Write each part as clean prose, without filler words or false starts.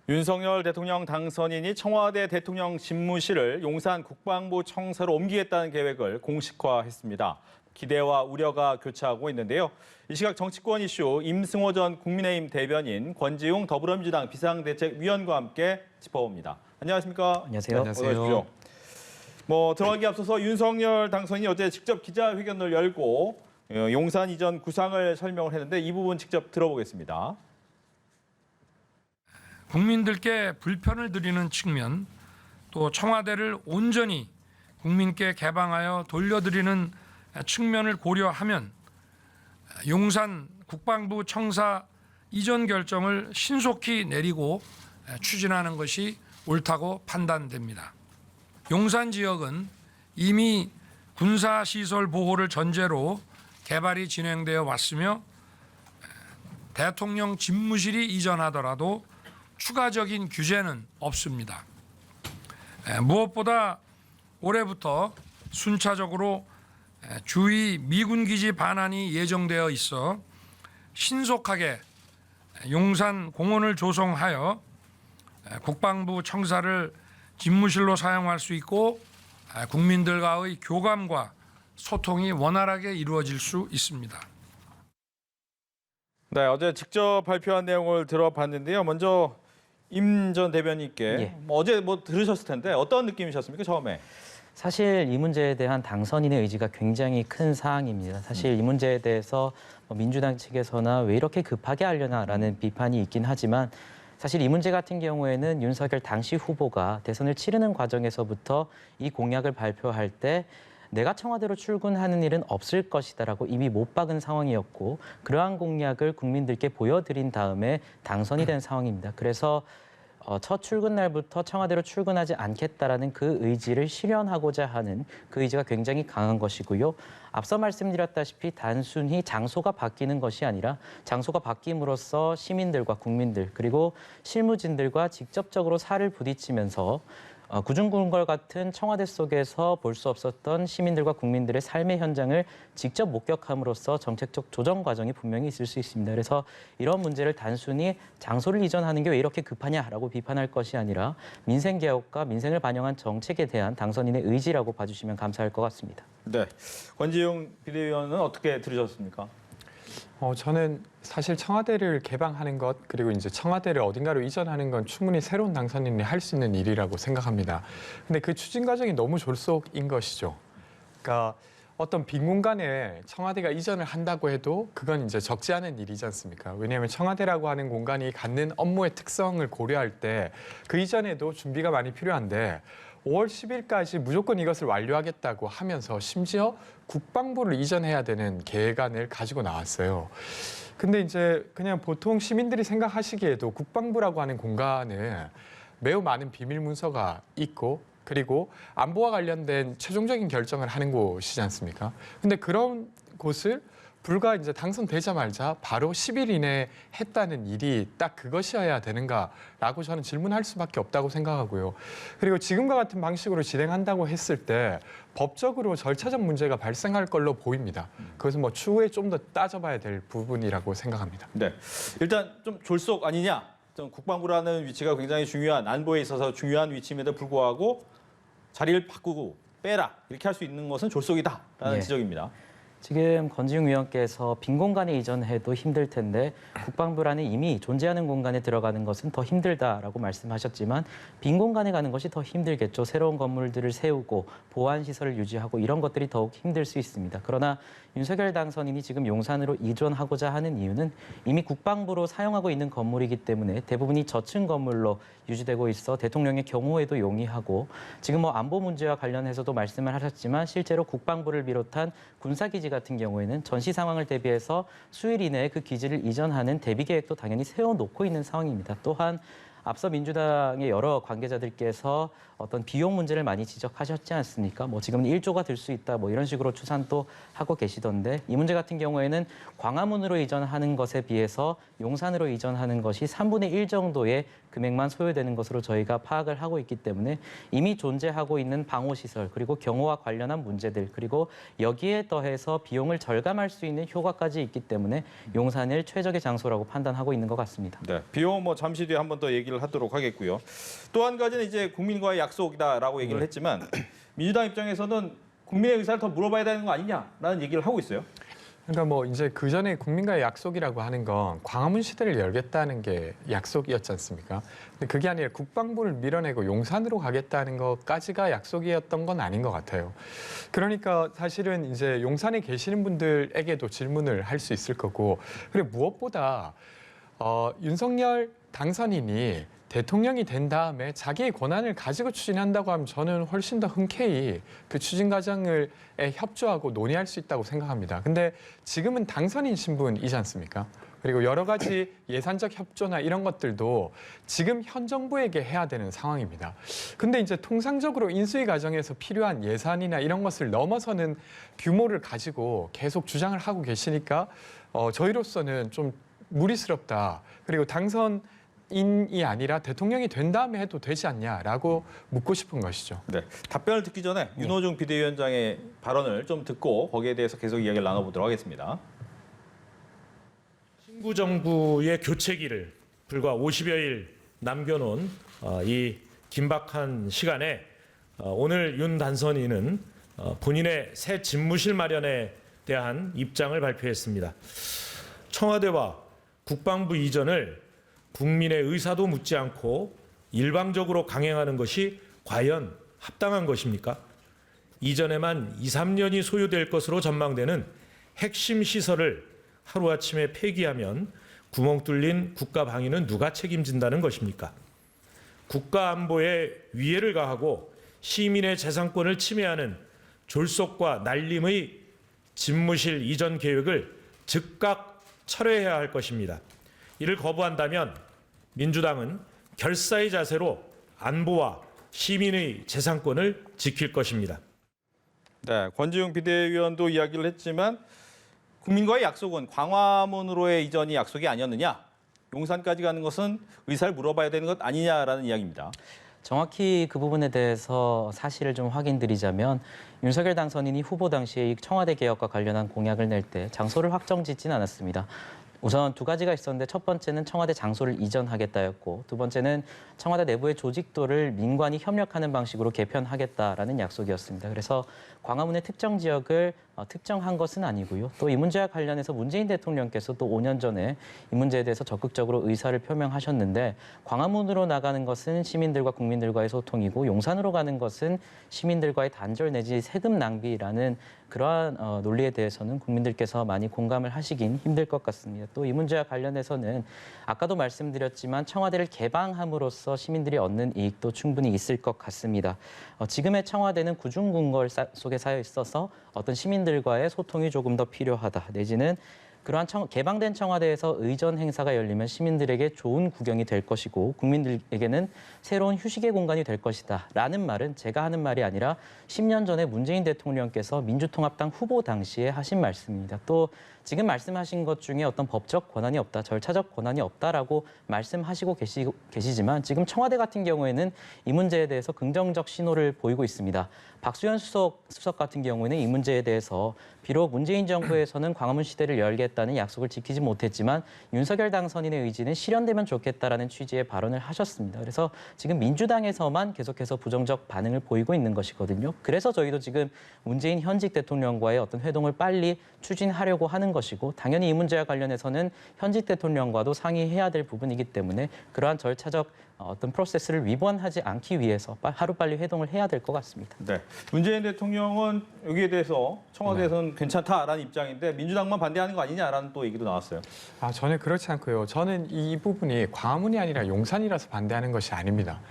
윤석열 대통령 당선인이 청와대 대통령 집무실을 용산 국방부 청사로 옮기겠다는 계획을 공식화했습니다. 기대와 우려가 교차하고 있는데요. 이 시각 정치권 이슈 임승호 전 국민의힘 대변인, 권지웅 더불어민주당 비상대책위원과 함께 짚어봅니다. 안녕하십니까? 안녕하세요. 안녕하세요. 들어가기 앞서서 윤석열 당선인이 어제 직접 기자회견을 열고 용산 이전 구상을 설명을 했는데 이 부분 직접 들어보겠습니다. 국민들께 불편을 드리는 측면, 또 청와대를 온전히 국민께 개방하여 돌려드리는 측면을 고려하면 용산 국방부 청사 이전 결정을 신속히 내리고 추진하는 것이 옳다고 판단됩니다. 용산 지역은 이미 군사시설 보호를 전제로 개발이 진행되어 왔으며 대통령 집무실이 이전하더라도 추가적인 규제는 없습니다. 무엇보다 올해부터 순차적으로 주위 미군기지 반환이 예정되어 있어 신속하게 용산 공원을 조성하여 국방부 청사를 집무실로 사용할 수 있고 국민들과의 교감과 소통이 원활하게 이루어질 수 있습니다. 네, 어제 직접 발표한 내용을 들어봤는데요. 먼저 임 전 대변인께 어제 들으셨을 텐데 어떤 느낌이셨습니까, 처음에? 사실 이 문제에 대한 당선인의 의지가 굉장히 큰 사항입니다. 사실 이 문제에 대해서 민주당 측에서나 왜 이렇게 급하게 하려나라는 비판이 있긴 하지만 사실 이 문제 같은 경우에는 윤석열 당시 후보가 대선을 치르는 과정에서부터 이 공약을 발표할 때 내가 청와대로 출근하는 일은 없을 것이다라고 이미 못 박은 상황이었고 그러한 공약을 국민들께 보여드린 다음에 당선이 된 상황입니다. 그래서 첫 출근 날부터 청와대로 출근하지 않겠다라는 그 의지를 실현하고자 하는 그 의지가 굉장히 강한 것이고요. 앞서 말씀드렸다시피 단순히 장소가 바뀌는 것이 아니라 장소가 바뀜으로써 시민들과 국민들 그리고 실무진들과 직접적으로 살을 부딪히면서 구중궁궐 같은 청와대 속에서 볼 수 없었던 시민들과 국민들의 삶의 현장을 직접 목격함으로써 정책적 조정 과정이 분명히 있을 수 있습니다. 그래서 이런 문제를 단순히 장소를 이전하는 게 왜 이렇게 급하냐라고 비판할 것이 아니라 민생개혁과 민생을 반영한 정책에 대한 당선인의 의지라고 봐주시면 감사할 것 같습니다. 네, 권지웅 비대위원은 어떻게 들으셨습니까? 저는 사실 청와대를 개방하는 것 그리고 이제 청와대를 어딘가로 이전하는 건 충분히 새로운 당선인이 할 수 있는 일이라고 생각합니다. 근데 그 추진 과정이 너무 졸속인 것이죠. 그러니까 어떤 빈 공간에 청와대가 이전을 한다고 해도 그건 이제 적지 않은 일이지 않습니까? 왜냐하면 청와대라고 하는 공간이 갖는 업무의 특성을 고려할 때 그 이전에도 준비가 많이 필요한데 5월 10일까지 무조건 이것을 완료하겠다고 하면서 심지어 국방부를 이전해야 되는 계획안을 가지고 나왔어요. 근데 이제 그냥 보통 시민들이 생각하시기에도 국방부라고 하는 공간에 매우 많은 비밀 문서가 있고 그리고 안보와 관련된 최종적인 결정을 하는 곳이지 않습니까? 근데 그런 곳을 불과 이제 당선되자마자 바로 10일 이내에 했다는 일이 딱 그것이어야 되는가라고 저는 질문할 수밖에 없다고 생각하고요. 그리고 지금과 같은 방식으로 진행한다고 했을 때 법적으로 절차적 문제가 발생할 걸로 보입니다. 그것은 추후에 좀 더 따져봐야 될 부분이라고 생각합니다. 네, 일단 좀 졸속 아니냐? 좀 국방부라는 위치가 굉장히 중요한, 안보에 있어서 중요한 위치임에도 불구하고 자리를 바꾸고 빼라 이렇게 할 수 있는 것은 졸속이다라는 지적입니다. 지금 권지웅 위원께서 빈 공간에 이전해도 힘들 텐데 국방부라는 이미 존재하는 공간에 들어가는 것은 더 힘들다라고 말씀하셨지만 빈 공간에 가는 것이 더 힘들겠죠. 새로운 건물들을 세우고 보안 시설을 유지하고 이런 것들이 더욱 힘들 수 있습니다. 그러나 윤석열 당선인이 지금 용산으로 이전하고자 하는 이유는 이미 국방부로 사용하고 있는 건물이기 때문에 대부분이 저층 건물로 유지되고 있어 대통령의 경우에도 용이하고 지금 안보 문제와 관련해서도 말씀을 하셨지만 실제로 국방부를 비롯한 군사기지 같은 경우에는 전시 상황을 대비해서 수일 이내에 그 기지를 이전하는 대비 계획도 당연히 세워놓고 있는 상황입니다. 또한 앞서 민주당의 여러 관계자들께서 어떤 비용 문제를 많이 지적하셨지 않습니까? 지금은 1조가 들 수 있다, 이런 식으로 추산도 하고 계시던데 이 문제 같은 경우에는 광화문으로 이전하는 것에 비해서 용산으로 이전하는 것이 3분의 1 정도의 금액만 소요되는 것으로 저희가 파악을 하고 있기 때문에 이미 존재하고 있는 방호시설 그리고 경호와 관련한 문제들 그리고 여기에 더해서 비용을 절감할 수 있는 효과까지 있기 때문에 용산을 최적의 장소라고 판단하고 있는 것 같습니다. 네, 비용 잠시 뒤에 한 번 더 얘기를 이야기를 하도록 하겠고요. 또 한 가지는 이제 국민과의 약속이다라고 얘기를 했지만 민주당 입장에서는 국민의 의사를 더 물어봐야 되는 거 아니냐라는 얘기를 하고 있어요. 그러니까 뭐 이제 그 전에 국민과의 약속이라고 하는 건 광화문 시대를 열겠다는 게 약속이었지 않습니까? 근데 그게 아니라 국방부를 밀어내고 용산으로 가겠다는 것까지가 약속이었던 건 아닌 것 같아요. 그러니까 사실은 이제 용산에 계시는 분들에게도 질문을 할 수 있을 거고, 그리고 무엇보다 윤석열 당선인이 대통령이 된 다음에 자기의 권한을 가지고 추진한다고 하면 저는 훨씬 더 흔쾌히 그 추진 과정을 협조하고 논의할 수 있다고 생각합니다. 근데 지금은 당선인 신분이지 않습니까? 그리고 여러 가지 예산적 협조나 이런 것들도 지금 현 정부에게 해야 되는 상황입니다. 근데 이제 통상적으로 인수위 과정에서 필요한 예산이나 이런 것을 넘어서는 규모를 가지고 계속 주장을 하고 계시니까 저희로서는 좀 무리스럽다. 그리고 당선인이 아니라 대통령이 된 다음에 해도 되지 않냐라고 묻고 싶은 것이죠. 네, 답변을 듣기 전에 윤호중 비대위원장의 발언을 좀 듣고 거기에 대해서 계속 이야기를 나눠보도록 하겠습니다. 신구 정부의 교체기를 불과 50여일 남겨놓은 이 긴박한 시간에 오늘 윤 단선인은 본인의 새 집무실 마련에 대한 입장을 발표했습니다. 청와대와 국방부 이전을 국민의 의사도 묻지 않고 일방적으로 강행하는 것이 과연 합당한 것입니까? 이전에만 2, 3년이 소요될 것으로 전망되는 핵심 시설을 하루아침에 폐기하면 구멍 뚫린 국가 방위는 누가 책임진다는 것입니까? 국가 안보에 위해를 가하고 시민의 재산권을 침해하는 졸속과 날림의 집무실 이전 계획을 즉각 철회해야 할 것입니다. 이를 거부한다면 민주당은 결사의 자세로 안보와 시민의 재산권을 지킬 것입니다. 네, 권지웅 비대위원도 이야기를 했지만 국민과의 약속은 광화문으로의 이전이 약속이 아니었느냐, 용산까지 가는 것은 의사를 물어봐야 되는 것 아니냐라는 이야기입니다. 정확히 그 부분에 대해서 사실을 좀 확인드리자면 윤석열 당선인이 후보 당시에 이 청와대 개혁과 관련한 공약을 낼 때 장소를 확정짓지는 않았습니다. 우선 두 가지가 있었는데 첫 번째는 청와대 장소를 이전하겠다였고 두 번째는 청와대 내부의 조직도를 민관이 협력하는 방식으로 개편하겠다라는 약속이었습니다. 그래서 광화문의 특정 지역을 특정한 것은 아니고요. 또 이 문제와 관련해서 문재인 대통령께서 또 5년 전에 이 문제에 대해서 적극적으로 의사를 표명하셨는데 광화문으로 나가는 것은 시민들과 국민들과의 소통이고 용산으로 가는 것은 시민들과의 단절 내지 세금 낭비라는 그러한 논리에 대해서는 국민들께서 많이 공감을 하시긴 힘들 것 같습니다. 또 이 문제와 관련해서는 아까도 말씀드렸지만 청와대를 개방함으로써 시민들이 얻는 이익도 충분히 있을 것 같습니다. 지금의 청와대는 구중궁궐 속에 쌓여 있어서 어떤 시민들과의 소통이 조금 더 필요하다. 내지는 그러한 개방된 청와대에서 의전 행사가 열리면 시민들에게 좋은 구경이 될 것이고 국민들에게는 새로운 휴식의 공간이 될 것이다. 라는 말은 제가 하는 말이 아니라 10년 전에 문재인 대통령께서 민주통합당 후보 당시에 하신 말씀입니다. 또 지금 말씀하신 것 중에 어떤 법적 권한이 없다, 절차적 권한이 없다라고 말씀하시고 계시지만 지금 청와대 같은 경우에는 이 문제에 대해서 긍정적 신호를 보이고 있습니다. 박수현 수석 같은 경우에는 이 문제에 대해서 비록 문재인 정부에서는 광화문 시대를 열겠다는 약속을 지키지 못했지만 윤석열 당선인의 의지는 실현되면 좋겠다라는 취지의 발언을 하셨습니다. 그래서 지금 민주당에서만 계속해서 부정적 반응을 보이고 있는 것이거든요. 그래서 저희도 지금 문재인 현직 대통령과의 어떤 회동을 빨리 추진하려고 하는 것이고 당연히 이 문제와 관련해서는 현직 대통령과도 상의해야 될 부분이기 때문에 그러한 절차적 어떤 프로세스를 위반하지 않기 위해서 하루빨리 회동을 해야 될 것 같습니다. 네, 문재인 대통령은 여기에 대해서 청와대에서는 괜찮다라는 입장인데 민주당만 반대하는 거 아니냐라는 또 얘기도 나왔어요. 전혀 그렇지 않고요. 저는 이 부분이 광화문이 아니라 용산이라서 반대하는 것이 아닙니다.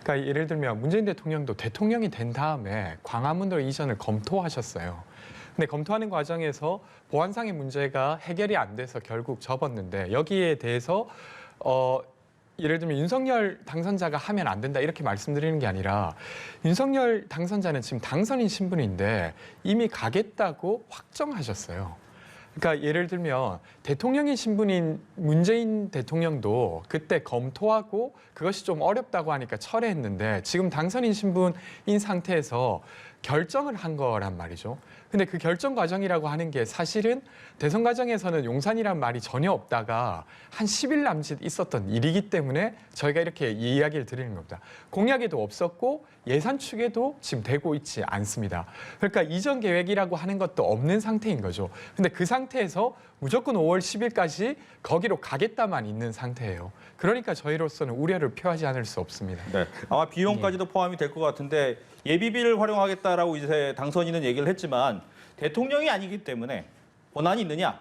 그러니까 예를 들면 문재인 대통령도 대통령이 된 다음에 광화문으로 이전을 검토하셨어요. 근데 검토하는 과정에서 보안상의 문제가 해결이 안 돼서 결국 접었는데 여기에 대해서 예를 들면 윤석열 당선자가 하면 안 된다 이렇게 말씀드리는 게 아니라 윤석열 당선자는 지금 당선인 신분인데 이미 가겠다고 확정하셨어요. 그러니까 예를 들면 대통령의 신분인 문재인 대통령도 그때 검토하고 그것이 좀 어렵다고 하니까 철회했는데 지금 당선인 신분인 상태에서 결정을 한 거란 말이죠. 근데 그 결정 과정이라고 하는 게 사실은 대선 과정에서는 용산이란 말이 전혀 없다가 한 10일 남짓 있었던 일이기 때문에 저희가 이렇게 이 이야기를 드리는 겁니다. 공약에도 없었고 예산 축에도 지금 되고 있지 않습니다. 그러니까 이전 계획이라고 하는 것도 없는 상태인 거죠. 근데 그 상태에서 무조건 5월 10일까지 거기로 가겠다만 있는 상태예요. 그러니까 저희로서는 우려를 표하지 않을 수 없습니다. 네. 아마 비용까지도 포함이 될 것 같은데 예비비를 활용하겠다라고 이제 당선인은 얘기를 했지만 대통령이 아니기 때문에 권한이 있느냐?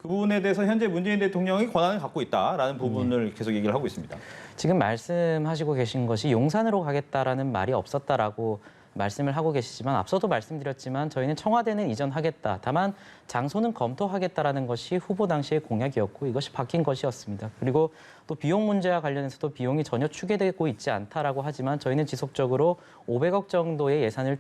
그 부분에 대해서 현재 문재인 대통령이 권한을 갖고 있다라는 부분을 계속 얘기를 하고 있습니다. 지금 말씀하시고 계신 것이 용산으로 가겠다라는 말이 없었다라고 말씀을 하고 계시지만 앞서도 말씀드렸지만 저희는 청와대는 이전하겠다. 다만 장소는 검토하겠다라는 것이 후보 당시의 공약이었고 이것이 바뀐 것이었습니다. 그리고 또 비용 문제와 관련해서도 비용이 전혀 추계되고 있지 않다라고 하지만 저희는 지속적으로 500억 정도의 예산을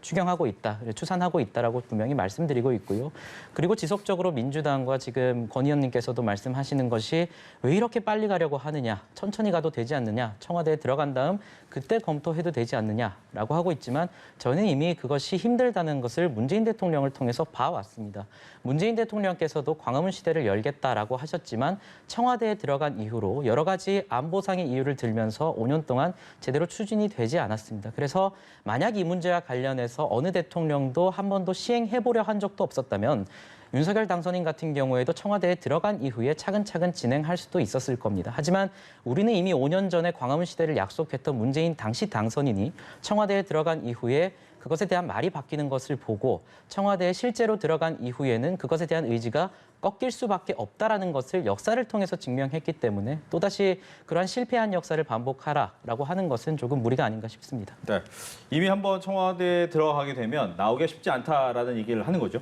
추경하고 있다, 추산하고 있다라고 분명히 말씀드리고 있고요. 그리고 지속적으로 민주당과 지금 권 의원님께서도 말씀하시는 것이 왜 이렇게 빨리 가려고 하느냐, 천천히 가도 되지 않느냐, 청와대에 들어간 다음 그때 검토해도 되지 않느냐라고 하고 있지만 저는 이미 그것이 힘들다는 것을 문재인 대통령을 통해서 봐왔습니다. 문재인 대통령께서도 광화문 시대를 열겠다라고 하셨지만 청와대에 들어간 이후로 여러 가지 안보상의 이유를 들면서 5년 동안 제대로 추진이 되지 않았습니다. 그래서 만약 이 문제와 관련해서 어느 대통령도 한 번도 시행해보려 한 적도 없었다면 윤석열 당선인 같은 경우에도 청와대에 들어간 이후에 차근차근 진행할 수도 있었을 겁니다. 하지만 우리는 이미 5년 전에 광화문 시대를 약속했던 문재인 당시 당선인이 청와대에 들어간 이후에 그것에 대한 말이 바뀌는 것을 보고 청와대에 실제로 들어간 이후에는 그것에 대한 의지가 꺾일 수밖에 없다라는 것을 역사를 통해서 증명했기 때문에 또다시 그러한 실패한 역사를 반복하라라고 하는 것은 조금 무리가 아닌가 싶습니다. 네. 이미 한번 청와대에 들어가게 되면 나오기가 쉽지 않다라는 얘기를 하는 거죠.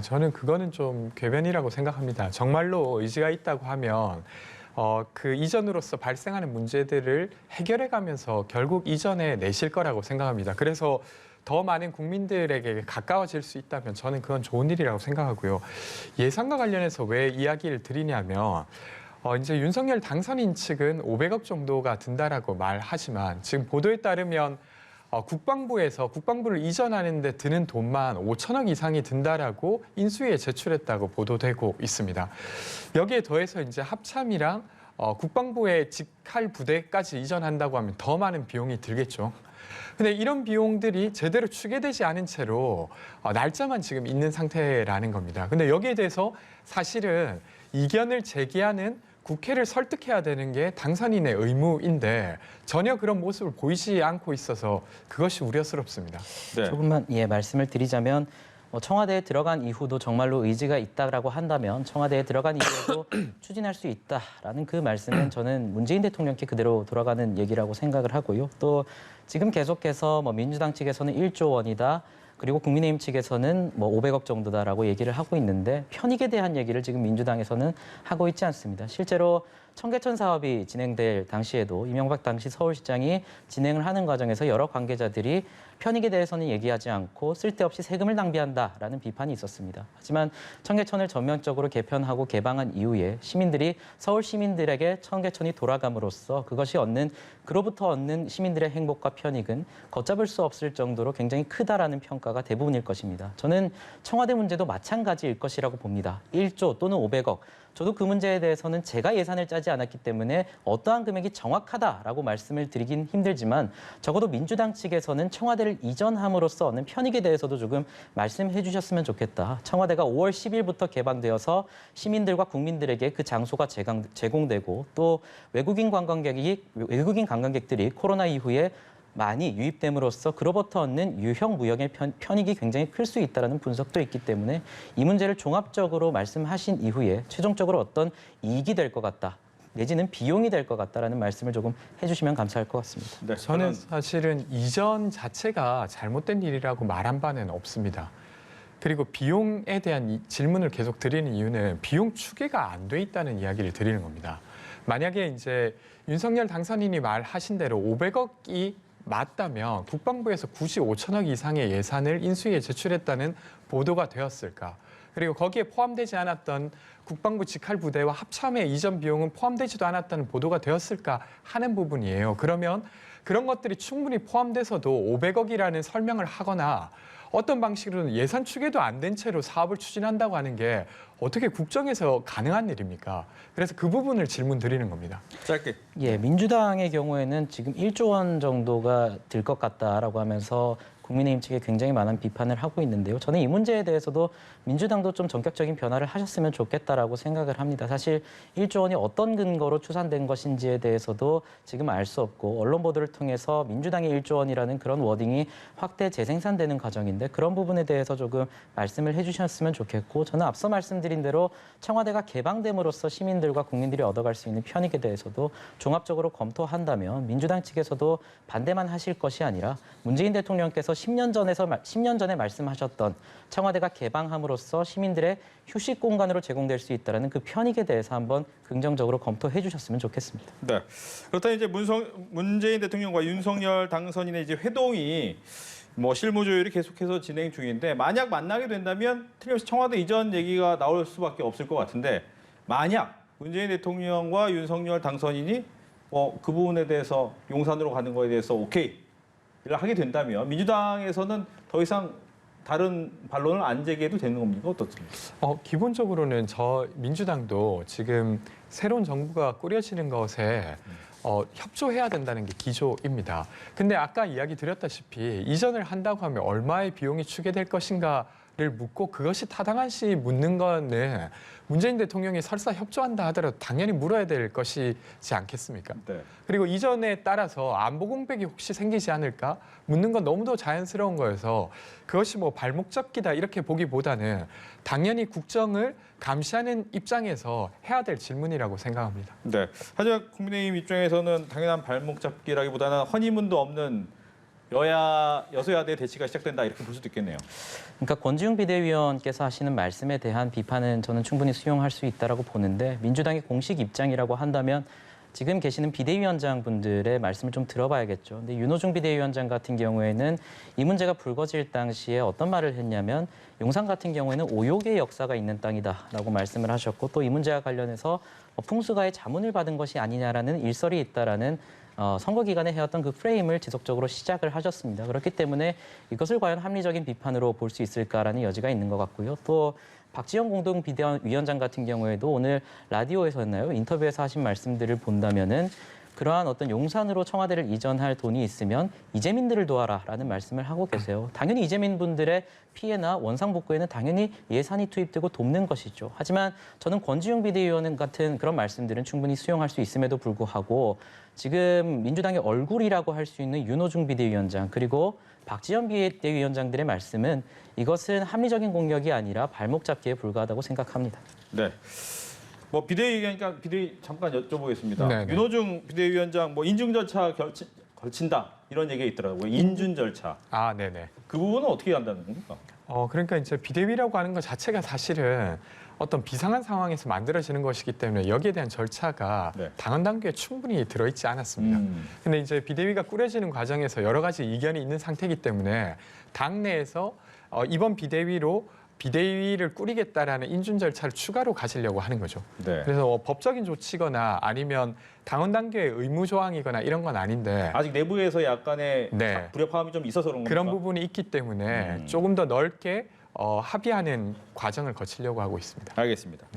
저는 그거는 좀 궤변이라고 생각합니다. 정말로 의지가 있다고 하면 그 이전으로서 발생하는 문제들을 해결해가면서 결국 이전에 내실 거라고 생각합니다. 그래서 더 많은 국민들에게 가까워질 수 있다면 저는 그건 좋은 일이라고 생각하고요. 예산과 관련해서 왜 이야기를 드리냐면 이제 윤석열 당선인 측은 500억 정도가 든다라고 말하지만 지금 보도에 따르면 국방부에서 국방부를 이전하는 데 드는 돈만 5천억 이상이 든다라고 인수위에 제출했다고 보도되고 있습니다. 여기에 더해서 이제 합참이랑 국방부의 직할 부대까지 이전한다고 하면 더 많은 비용이 들겠죠. 근데 이런 비용들이 제대로 추계되지 않은 채로 날짜만 지금 있는 상태라는 겁니다. 근데 여기에 대해서 사실은 이견을 제기하는 국회를 설득해야 되는 게 당선인의 의무인데 전혀 그런 모습을 보이지 않고 있어서 그것이 우려스럽습니다. 네. 조금만 말씀을 드리자면 청와대에 들어간 이후도 정말로 의지가 있다라고 한다면 청와대에 들어간 이후에도 추진할 수 있다라는 그 말씀은 저는 문재인 대통령께 그대로 돌아가는 얘기라고 생각을 하고요. 또 지금 계속해서 민주당 측에서는 1조 원이다. 그리고 국민의힘 측에서는 500억 정도다라고 얘기를 하고 있는데 편익에 대한 얘기를 지금 민주당에서는 하고 있지 않습니다. 실제로 청계천 사업이 진행될 당시에도 이명박 당시 서울시장이 진행을 하는 과정에서 여러 관계자들이 편익에 대해서는 얘기하지 않고 쓸데없이 세금을 낭비한다라는 비판이 있었습니다. 하지만 청계천을 전면적으로 개편하고 개방한 이후에 시민들이 서울 시민들에게 청계천이 돌아감으로써 그로부터 얻는 시민들의 행복과 편익은 걷잡을 수 없을 정도로 굉장히 크다라는 평가가 대부분일 것입니다. 저는 청와대 문제도 마찬가지일 것이라고 봅니다. 1조 또는 500억. 저도 그 문제에 대해서는 제가 예산을 짜지 않았기 때문에 어떠한 금액이 정확하다라고 말씀을 드리긴 힘들지만 적어도 민주당 측에서는 청와대를 이전함으로써 얻는 편익에 대해서도 조금 말씀해 주셨으면 좋겠다. 청와대가 5월 10일부터 개방되어서 시민들과 국민들에게 그 장소가 제공되고 또 외국인 관광객들이 코로나 이후에 많이 유입됨으로써 그로부터 얻는 유형 무형의 편익이 굉장히 클 수 있다는 분석도 있기 때문에 이 문제를 종합적으로 말씀하신 이후에 최종적으로 어떤 이익이 될 것 같다. 내지는 비용이 될 것 같다라는 말씀을 조금 해주시면 감사할 것 같습니다. 네, 저는 사실은 이전 자체가 잘못된 일이라고 말한 바는 없습니다. 그리고 비용에 대한 질문을 계속 드리는 이유는 비용 추계가 안 돼 있다는 이야기를 드리는 겁니다. 만약에 이제 윤석열 당선인이 말하신 대로 500억이 맞다면 국방부에서 굳이 5천억 이상의 예산을 인수위에 제출했다는 보도가 되었을까? 그리고 거기에 포함되지 않았던 국방부 직할 부대와 합참의 이전 비용은 포함되지도 않았다는 보도가 되었을까 하는 부분이에요. 그러면 그런 것들이 충분히 포함돼서도 500억이라는 설명을 하거나 어떤 방식으로는 예산 추계도 안 된 채로 사업을 추진한다고 하는 게 어떻게 국정에서 가능한 일입니까? 그래서 그 부분을 질문 드리는 겁니다. 짧게. 예, 민주당의 경우에는 지금 1조 원 정도가 들 것 같다라고 하면서 국민의힘 측에 굉장히 많은 비판을 하고 있는데요. 저는 이 문제에 대해서도 민주당도 좀 전격적인 변화를 하셨으면 좋겠다라고 생각을 합니다. 사실 1조 원이 어떤 근거로 추산된 것인지에 대해서도 지금 알 수 없고 언론 보도를 통해서 민주당의 1조 원이라는 그런 워딩이 확대 재생산되는 과정인데 그런 부분에 대해서 조금 말씀을 해주셨으면 좋겠고 저는 앞서 말씀드린 대로 청와대가 개방됨으로써 시민들과 국민들이 얻어갈 수 있는 편익에 대해서도 종합적으로 검토한다면 민주당 측에서도 반대만 하실 것이 아니라 문재인 대통령께서 10년 전에 말씀하셨던 청와대가 개방함으로써 시민들의 휴식 공간으로 제공될 수 있다는 그 편익에 대해서 한번 긍정적으로 검토해 주셨으면 좋겠습니다. 네. 그렇다면 이제 문재인 대통령과 윤석열 당선인의 이제 회동이 뭐 실무 조율이 계속해서 진행 중인데 만약 만나게 된다면 틀림없이 청와대 이전 얘기가 나올 수밖에 없을 것 같은데 만약 문재인 대통령과 윤석열 당선인이 그 부분에 대해서 용산으로 가는 거에 대해서 오케이를 하게 된다면 민주당에서는 더 이상 다른 반론을 안 제기해도 되는 겁니까? 어떻습니까? 기본적으로는 민주당도 지금 새로운 정부가 꾸려지는 것에 협조해야 된다는 게 기조입니다. 근데 아까 이야기 드렸다시피 이전을 한다고 하면 얼마의 비용이 추계될 것인가를 묻고 그것이 타당한지 묻는 거는 문재인 대통령이 설사 협조한다 하더라도 당연히 물어야 될 것이지 않겠습니까? 네. 그리고 이전에 따라서 안보 공백이 혹시 생기지 않을까 묻는 건 너무도 자연스러운 거여서 그것이 뭐 발목 잡기다 이렇게 보기보다는 당연히 국정을 감시하는 입장에서 해야 될 질문이라고 생각합니다. 네. 하지만 국민의힘 입장에서는 당연한 발목 잡기라기보다는 허니문도 없는 여소야대 대치가 시작된다 이렇게 볼 수도 있겠네요. 그러니까 권지웅 비대위원께서 하시는 말씀에 대한 비판은 저는 충분히 수용할 수 있다라고 보는데 민주당의 공식 입장이라고 한다면 지금 계시는 비대위원장 분들의 말씀을 좀 들어봐야겠죠. 근데 윤호중 비대위원장 같은 경우에는 이 문제가 불거질 당시에 어떤 말을 했냐면 용산 같은 경우에는 오욕의 역사가 있는 땅이다라고 말씀을 하셨고 또 이 문제와 관련해서 풍수가의 자문을 받은 것이 아니냐라는 일설이 있다라는 선거 기간에 해왔던 그 프레임을 지속적으로 시작을 하셨습니다. 그렇기 때문에 이것을 과연 합리적인 비판으로 볼 수 있을까라는 여지가 있는 것 같고요. 또 박지원 공동비대위원장 같은 경우에도 오늘 라디오에서였나요? 인터뷰에서 하신 말씀들을 본다면은 그러한 어떤 용산으로 청와대를 이전할 돈이 있으면 이재민들을 도와라라는 말씀을 하고 계세요. 당연히 이재민 분들의 피해나 원상복구에는 당연히 예산이 투입되고 돕는 것이죠. 하지만 저는 권지웅 비대위원 같은 그런 말씀들은 충분히 수용할 수 있음에도 불구하고 지금 민주당의 얼굴이라고 할 수 있는 윤호중 비대위원장 그리고 박지원 비대위원장들의 말씀은 이것은 합리적인 공격이 아니라 발목 잡기에 불과하다고 생각합니다. 네. 비대위니까 비대위 잠깐 여쭤보겠습니다. 네네. 윤호중 비대위원장 인증 절차 걸친다 이런 얘기가 있더라고요. 인준 절차. 아, 네네. 그 부분은 어떻게 한다는 겁니까? 그러니까 이제 비대위라고 하는 것 자체가 사실은 어떤 비상한 상황에서 만들어지는 것이기 때문에 여기에 대한 절차가 네. 당헌 당규에 충분히 들어있지 않았습니다. 근데 이제 비대위가 꾸려지는 과정에서 여러 가지 이견이 있는 상태이기 때문에 당내에서 이번 비대위를 꾸리겠다라는 인준 절차를 추가로 가지려고 하는 거죠. 네. 그래서 법적인 조치거나 아니면 당헌 당규의 의무 조항이거나 이런 건 아닌데 아직 내부에서 약간의 네. 불협화음이 좀 있어서 그런 겁니까? 그런 부분이 있기 때문에 조금 더 넓게 합의하는 과정을 거치려고 하고 있습니다. 알겠습니다.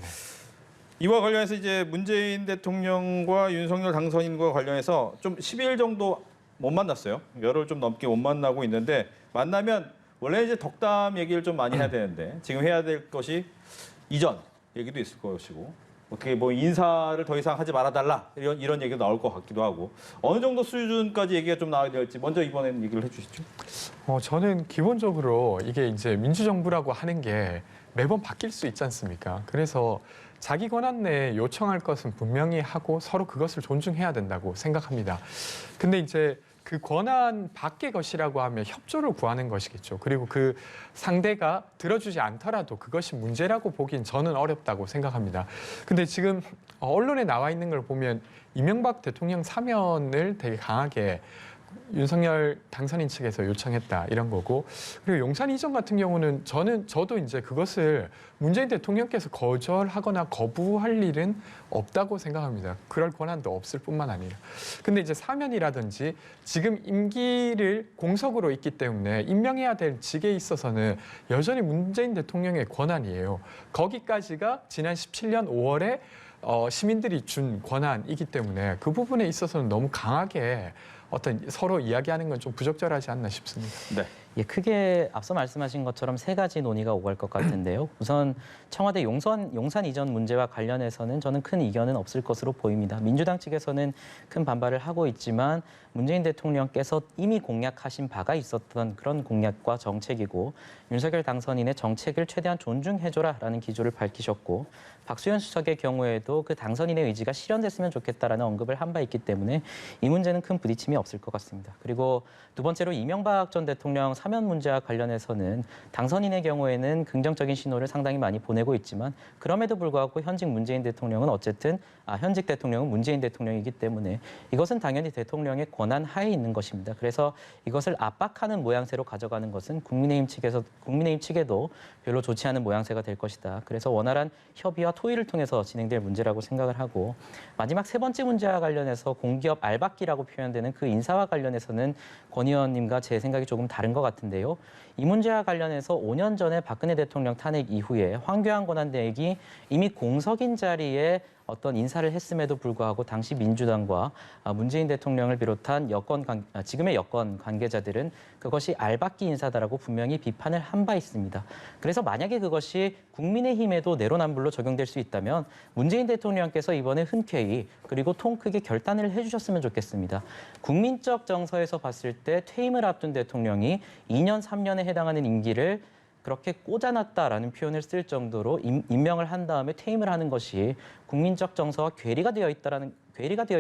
이와 관련해서 이제 문재인 대통령과 윤석열 당선인과 관련해서 좀 10일 정도 못 만났어요. 열흘 좀 넘게 못 만나고 있는데 만나면 원래 이제 덕담 얘기를 좀 많이 해야 되는데 지금 해야 될 것이 이전 얘기도 있을 것이고 어떻게 인사를 더 이상 하지 말아달라 이런 얘기도 나올 것 같기도 하고 어느 정도 수준까지 얘기가 좀 나와야 될지 먼저 이번에는 얘기를 해주시죠. 저는 기본적으로 이게 이제 민주정부라고 하는 게 매번 바뀔 수 있지 않습니까? 그래서 자기 권한 내에 요청할 것은 분명히 하고 서로 그것을 존중해야 된다고 생각합니다. 근데 이제 그 권한 밖의 것이라고 하면 협조를 구하는 것이겠죠. 그리고 그 상대가 들어주지 않더라도 그것이 문제라고 보긴 저는 어렵다고 생각합니다. 근데 지금 언론에 나와 있는 걸 보면 이명박 대통령 사면을 되게 강하게 윤석열 당선인 측에서 요청했다 이런 거고, 그리고 용산 이전 같은 경우는 저도 이제 그것을 문재인 대통령께서 거절하거나 거부할 일은 없다고 생각합니다. 그럴 권한도 없을 뿐만 아니라. 근데 이제 사면이라든지 지금 임기를 공석으로 있기 때문에 임명해야 될 직에 있어서는 여전히 문재인 대통령의 권한이에요. 거기까지가 지난 17년 5월에 시민들이 준 권한이기 때문에 그 부분에 있어서는 너무 강하게 어떤 서로 이야기하는 건 좀 부적절하지 않나 싶습니다. 네. 예, 크게 앞서 말씀하신 것처럼 세 가지 논의가 오갈 것 같은데요. 우선 청와대 용산 이전 문제와 관련해서는 저는 큰 이견은 없을 것으로 보입니다. 민주당 측에서는 큰 반발을 하고 있지만 문재인 대통령께서 이미 공약하신 바가 있었던 그런 공약과 정책이고, 윤석열 당선인의 정책을 최대한 존중해줘라라는 기조를 밝히셨고, 박수현 수석의 경우에도 그 당선인의 의지가 실현됐으면 좋겠다라는 언급을 한 바 있기 때문에 이 문제는 큰 부딪힘이 없을 것 같습니다. 그리고 두 번째로 이명박 전 대통령 사면 문제와 관련해서는 당선인의 경우에는 긍정적인 신호를 상당히 많이 보내고 있지만, 그럼에도 불구하고 현직 대통령은 문재인 대통령이기 때문에 이것은 당연히 대통령의 권한 하에 있는 것입니다. 그래서 이것을 압박하는 모양새로 가져가는 것은 국민의힘 측에도 별로 좋지 않은 모양새가 될 것이다. 그래서 원활한 협의와 토의를 통해서 진행될 문제라고 생각을 하고, 마지막 세 번째 문제와 관련해서 공기업 알박기라고 표현되는 그 인사와 관련해서는 권 의원님과 제 생각이 조금 다른 것 같은데요. 이 문제와 관련해서 5년 전에 박근혜 대통령 탄핵 이후에 황교안 권한대행이 이미 공석인 자리에 어떤 인사를 했음에도 불구하고 당시 민주당과 문재인 대통령을 비롯한 지금의 여권 관계자들은 그것이 알박기 인사다라고 분명히 비판을 한 바 있습니다. 그래서 만약에 그것이 국민의힘에도 내로남불로 적용될 수 있다면 문재인 대통령께서 이번에 흔쾌히 그리고 통 크게 결단을 해주셨으면 좋겠습니다. 국민적 정서에서 봤을 때 퇴임을 앞둔 대통령이 2년, 3년에 해당하는 임기를 그렇게 꽂아놨다라는 표현을 쓸 정도로 임명을 한 다음에 퇴임을 하는 것이 국민적 정서와 괴리가 되어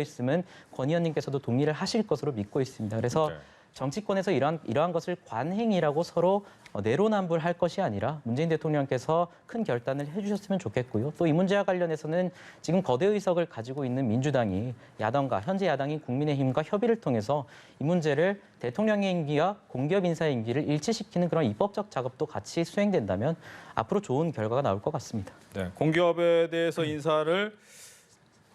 있으면 권 의원님께서도 동의를 하실 것으로 믿고 있습니다. 그래서 네. 정치권에서 이러한 것을 관행이라고 서로 내로남불할 것이 아니라 문재인 대통령께서 큰 결단을 해주셨으면 좋겠고요. 또 이 문제와 관련해서는 지금 거대 의석을 가지고 있는 민주당이 현재 야당인 국민의힘과 협의를 통해서 이 문제를 대통령의 임기와 공기업 인사의 임기를 일치시키는 그런 입법적 작업도 같이 수행된다면 앞으로 좋은 결과가 나올 것 같습니다. 네. 공기업에 대해서 인사를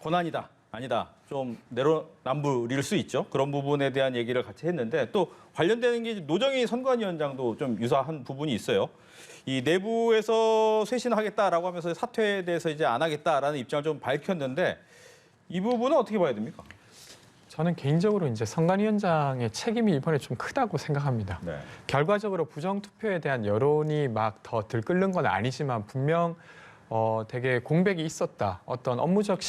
권한이다, 아니다, 좀 내로남불일 수 있죠. 그런 부분에 대한 얘기를 같이 했는데, 또 관련되는 게 노정희 선관위원장도 좀 유사한 부분이 있어요. 이 내부에서 쇄신하겠다라고 하면서 사퇴에 대해서 이제 안 하겠다라는 입장을 좀 밝혔는데, 이 부분은 어떻게 봐야 됩니까? 저는 개인적으로 이제 선관위원장의 책임이 이번에 좀 크다고 생각합니다. 네. 결과적으로 부정투표에 대한 여론이 막 더 들끓는 건 아니지만 분명 되게 공백이 있었다, 어떤 업무적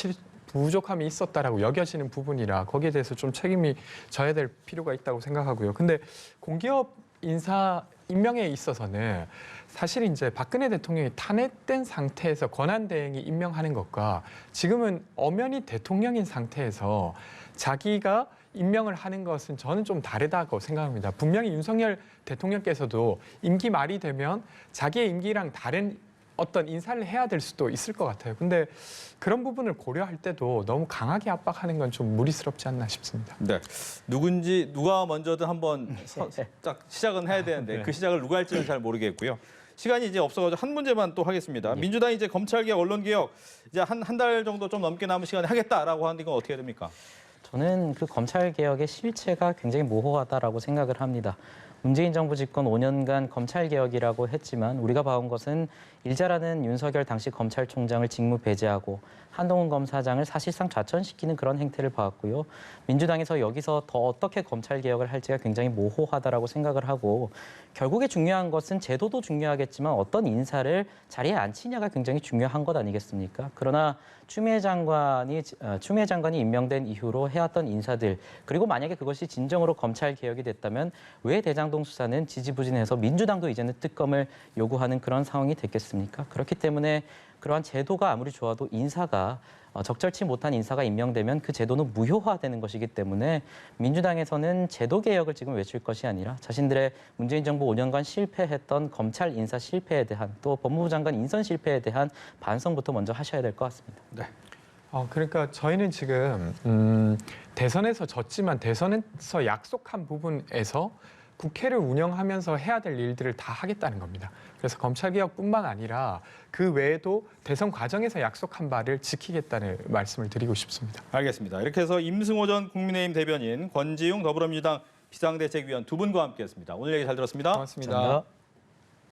부족함이 있었다라고 여겨지는 부분이라 거기에 대해서 좀 책임이 져야 될 필요가 있다고 생각하고요. 근데 공기업 인사 임명에 있어서는 사실 이제 박근혜 대통령이 탄핵된 상태에서 권한대행이 임명하는 것과 지금은 엄연히 대통령인 상태에서 자기가 임명을 하는 것은 저는 좀 다르다고 생각합니다. 분명히 윤석열 대통령께서도 임기 말이 되면 자기의 임기랑 다른 어떤 인사를 해야 될 수도 있을 것 같아요. 근데 그런 부분을 고려할 때도 너무 강하게 압박하는 건 좀 무리스럽지 않나 싶습니다. 네. 누가 먼저든 한번 딱 시작은 해야 되는데 네. 그 시작을 누가 할지는 잘 모르겠고요. 시간이 이제 없어가지고 한 문제만 또 하겠습니다. 민주당이 이제 검찰개혁, 언론개혁 이제 한 달 정도 좀 넘게 남은 시간에 하겠다라고 하는 건 어떻게 해야 됩니까? 저는 그 검찰 개혁의 실체가 굉장히 모호하다라고 생각을 합니다. 문재인 정부 집권 5년간 검찰 개혁이라고 했지만 우리가 봐온 것은 일자라는 윤석열 당시 검찰총장을 직무 배제하고 한동훈 검사장을 사실상 좌천시키는 그런 행태를 봐왔고요. 민주당에서 여기서 더 어떻게 검찰 개혁을 할지가 굉장히 모호하다라고 생각을 하고, 결국에 중요한 것은 제도도 중요하겠지만 어떤 인사를 자리에 앉히냐가 굉장히 중요한 것 아니겠습니까? 그러나 추미애 장관이 임명된 이후로 해왔던 인사들, 그리고 만약에 그것이 진정으로 검찰 개혁이 됐다면 왜 대장동 수사는 지지부진해서 민주당도 이제는 특검을 요구하는 그런 상황이 됐겠습니까? 그렇기 때문에 그러한 제도가 아무리 좋아도 인사가 적절치 못한 인사가 임명되면 그 제도는 무효화되는 것이기 때문에 민주당에서는 제도 개혁을 지금 외칠 것이 아니라 자신들의 문재인 정부 5년간 실패했던 검찰 인사 실패에 대한, 또 법무부 장관 인선 실패에 대한 반성부터 먼저 하셔야 될 것 같습니다. 네. 그러니까 저희는 지금 대선에서 졌지만 대선에서 약속한 부분에서 국회를 운영하면서 해야 될 일들을 다 하겠다는 겁니다. 그래서 검찰개혁뿐만 아니라 그 외에도 대선 과정에서 약속한 바를 지키겠다는 말씀을 드리고 싶습니다. 알겠습니다. 이렇게 해서 임승호 전 국민의힘 대변인, 권지웅 더불어민주당 비상대책위원 두 분과 함께했습니다. 오늘 얘기 잘 들었습니다. 고맙습니다. 감사합니다.